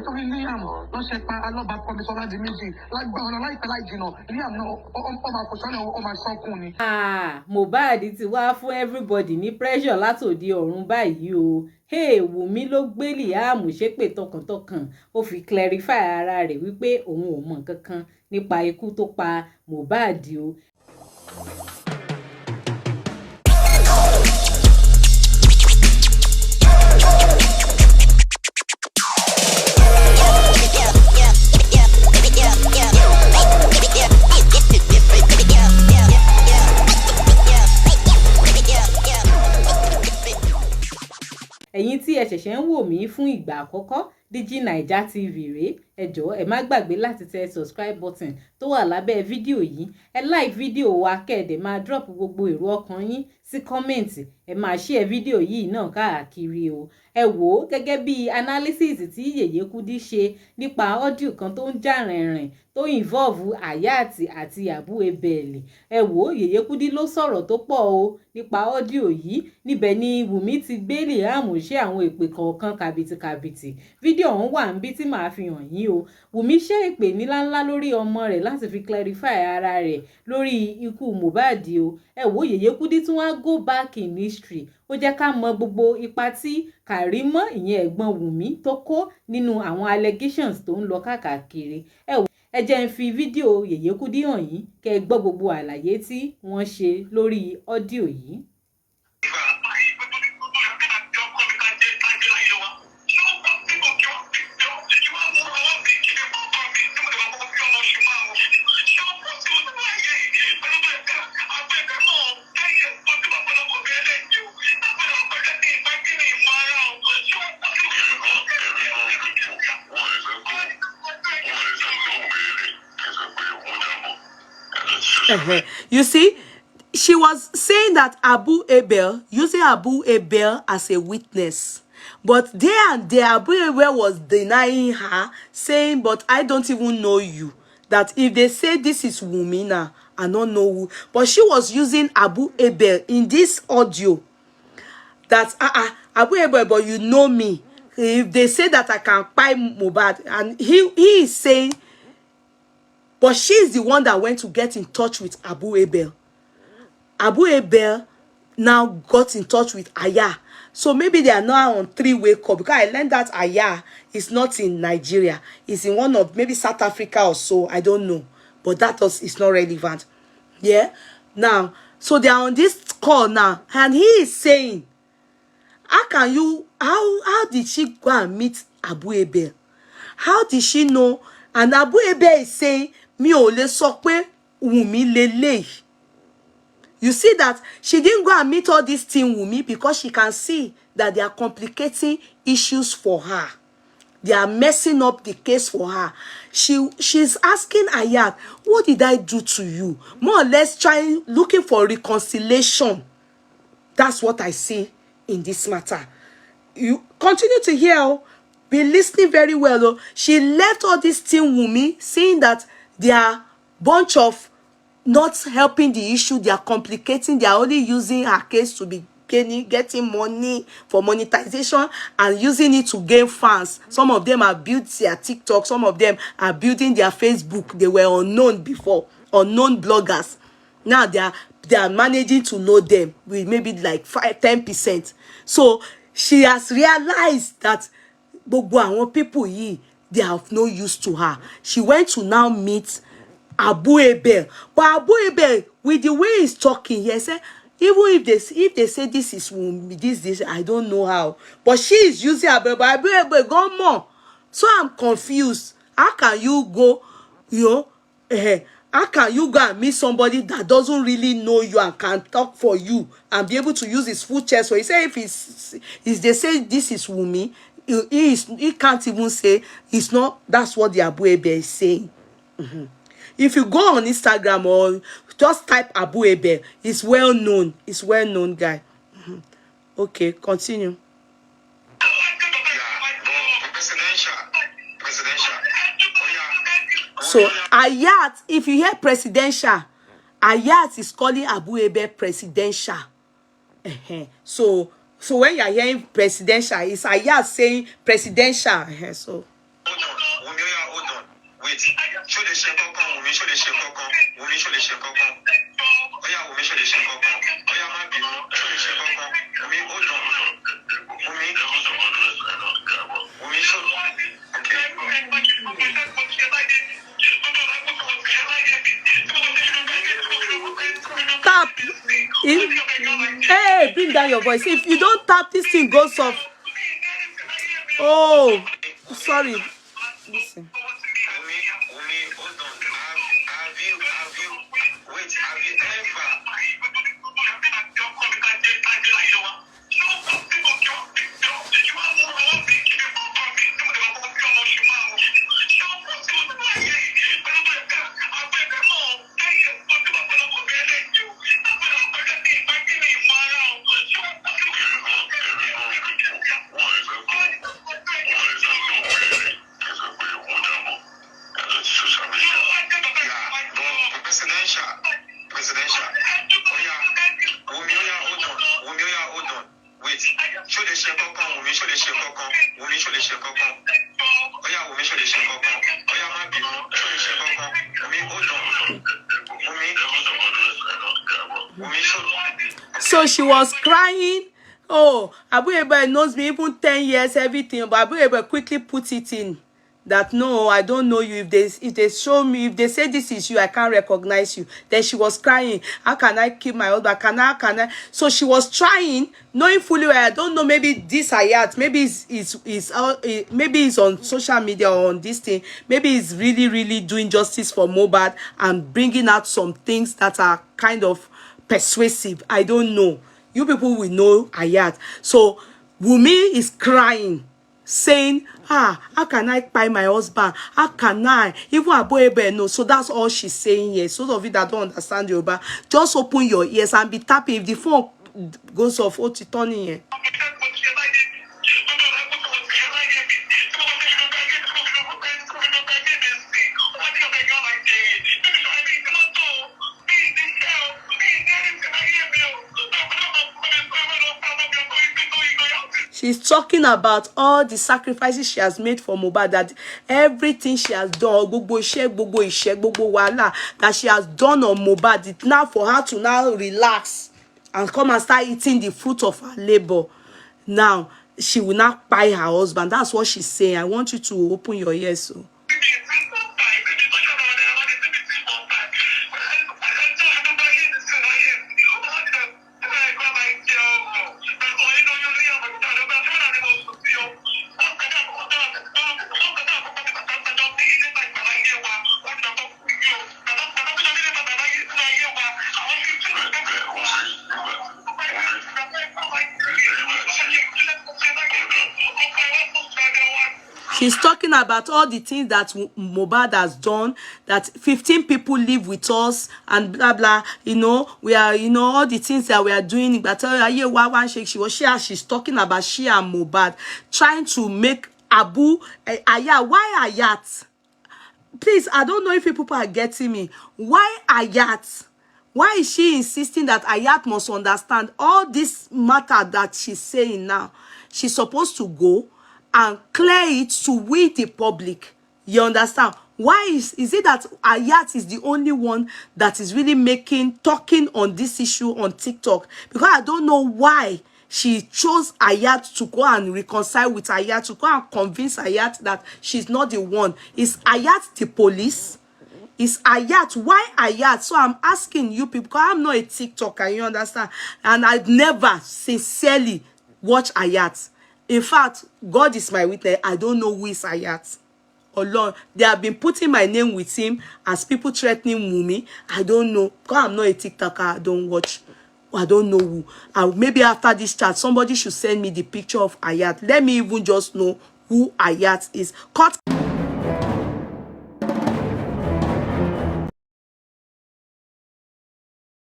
nítorí Liam ló ṣe pa alọ́ba Promise Ọládìméjì lágbára ọ̀nà láìpẹ́ láì jìnnà Liam náà ọmọ àkọsọ́nà ọmọ àṣọkùn ni. Mohbad ti wá fún everybody ní pressure látòdì ọ̀run báyìí o. Wùmí ló gbé Liam ṣépè tọkàntọkàn, ó fi clarify ara rẹ̀ wípé òun ò mọ̀ nǹkan kan nípa ikú tó pa Mohbad o. Ẹ̀yin tí ẹ ṣẹ̀ṣẹ̀ ń wò mí fún ìgbà àkọ́kọ́, Digi Naija TV rèé. Ẹ jọ̀ọ́ ẹ má gbàgbé láti tẹ subscribe button tó wà lábẹ́ fídíò yìí. Ẹ like fídíò wa kẹ́ẹ̀dẹ̀ máa drop gbogbo èrò ọkàn yín sí kọ́mẹ̀ntì. Ẹ máa share fídíò yìí náà káàkiri o. Ẹ wò ó gẹ́gẹ́ bí analysis tí Yeye Kudi ṣe nípa audio kan tó ń jà rìnrìn tó involve Ayati àti Abu Abel. Ẹ wò ó, Yeye Kudi ló sọ̀rọ̀ tó pọ̀ o nípa audio yìí. Níbẹ̀ ni Wunmi ti gbé Liam ṣe àwọn èpè kọ̀ọ̀kan kàbìtìkàbìtì. Fídíò ọ̀hún wà níbí tí màá fi hàn yín o. Wunmi ṣe èpè ńláńlá lórí ọmọ rẹ̀ láti fi clarify ara rẹ̀ lórí ikú Mohbad o. Ẹ wò ó, Yeye Kudi tún wá go back in history. Ó jẹ́ ká mọ gbogbo ipa tí Kàrímọ́ ìyẹn ẹ̀gbọ́n Wunmi tó kó nínú àwọn allegations tó ń lọ káàkiri. Ẹ wò ẹ jẹ́ n fi fídíò Yeye Kudi hàn yín kẹ́ ẹ gbọ́ gbogbo àlàyé tí wọ́n ṣe lórí ọ́díò yìí. You see, she was saying that Abu Abel, using Abu Abel as a witness. But there and there, Abu Abel was denying her, saying, but I don't even know you. That if they say this is Wunmi now, I don't know who. But she was using Abu Abel in this audio. That, Abu Abel, but you know me. If they say that I can buy Mohbad, and he is saying, but she's the one that went to get in touch with Abu Abel. Abu Abel now got in touch with Aya. So maybe they are now on three-way call, because I learned that Aya is not in Nigeria. It's in one of maybe South Africa or so. I don't know. But that is not relevant. Yeah? Now, so they are on this call now. And he is saying, how did she go and meet Abu Abel? How did she know? And Abu Abel is saying, mi ò lè sọ pé Wunmi lélẹ̀. You see that she didn't go and meet all this team Wunmi because she can see that they are complicating issues for her. They are messing up the case for her. She's asking Ayat, what did I do to you? More or less looking for reconciliation. That's what I see in this matter. You continue to hear, be listening very well. She left all this team Wunmi saying that they are bunch of not helping the issue. They are complicating. They are only using her case to be getting money for monetization and using it to gain fans. Some of them are built their TikTok. Some of them are building their Facebook. They were unknown before, unknown bloggers. Now they are managing to know them with maybe like 10%. So she has realized that people here, they have no use to her. She went to now meet Abu Abel. But Abu Abel, with the way he's talking, he said, even if they say this is this, I don't know how. But she is using Abu Abel. Abu Abel, go more. So I'm confused. How can you go, how can you go and meet somebody that doesn't really know you and can talk for you and be able to use his full chest? So he said, if they say this is Wunmi, he can't even say it's not. That's what the Abu Abel is saying. If you go on Instagram or just type Abu Abel, it's well known. It's well known guy. Okay, continue. So Ayat, if you hear presidential, Ayat is calling Abu Abel presidential. So when you are hearing presidential, it's Ayat saying presidential. So wait. Show the shake Wunmi, show the shake Wunmi, show the shake Oh yeah, Wunmi, show the shake Oh yeah, my people, show the shake Wunmi, hold on. Wunmi, show. Okay. Tap. Hey, bring down your voice. If you don't tap, this thing goes off. Oh, sorry. Listen. Wunmi, hold on. Have you ever? Presidential. Oh yeah. Wunmi, hold on. Wait. Show the shake Wunmi, show the shake Wunmi, show the shake Oh yeah, Wunmi, show the shake Oh yeah, my people, show the shake Wunmi, hold on. Wunmi, show. So she was crying. Oh, Abu Abel knows me even 10 years, everything. But Abu Abel quickly put it in. That no, I don't know you. If they show me, if they say this is you, I can't recognize you. Then she was crying. How can I keep my husband? Can I? So she was trying, knowing fully well. I don't know. Maybe this Ayat, maybe maybe it's on social media or on this thing. Maybe it's really doing justice for Mohbad and bringing out some things that are kind of persuasive. I don't know. You people will know Ayat. So Wunmi is crying, saying, how can I buy my husband? How can I? Even Abu Abel no. So that's all she's saying here. So those of you that don't understand Yoruba, just open your ears and be tapping. If the phone goes off, what's it turning here? She's talking about all the sacrifices she has made for Mohbad, that everything she has done, that she has done on Mohbad, it's now for her to now relax and come and start eating the fruit of her labor. Now, she will not buy her husband. That's what she's saying. I want you to open your ears. So. She's talking about all the things that Mohbad has done, that 15 people live with us and blah blah. You know, we are, you know, all the things that we are doing. But she's talking about she and Mohbad trying to make Abu Ayat. Why Ayat? Please, I don't know if people are getting me. Why Ayat? Why is she insisting that Ayat must understand all this matter that she's saying now? She's supposed to go and clear it to we the public. You understand? Why is it that Ayat is the only one that is really talking on this issue on TikTok? Because I don't know why she chose Ayat to go and reconcile with Ayat, to go and convince Ayat that she's not the one. Is Ayat the police? Is Ayat? Why Ayat? So I'm asking you people, because I'm not a TikToker, you understand? And I've never sincerely watched Ayat. In fact, God is my witness. I don't know who is Ayat. Oh Lord, they have been putting my name with him as people threatening Wunmi. I don't know. Because I'm not a TikToker, I don't watch. I don't know who. Maybe after this chat, somebody should send me the picture of Ayat. Let me even just know who Ayat is. Cut.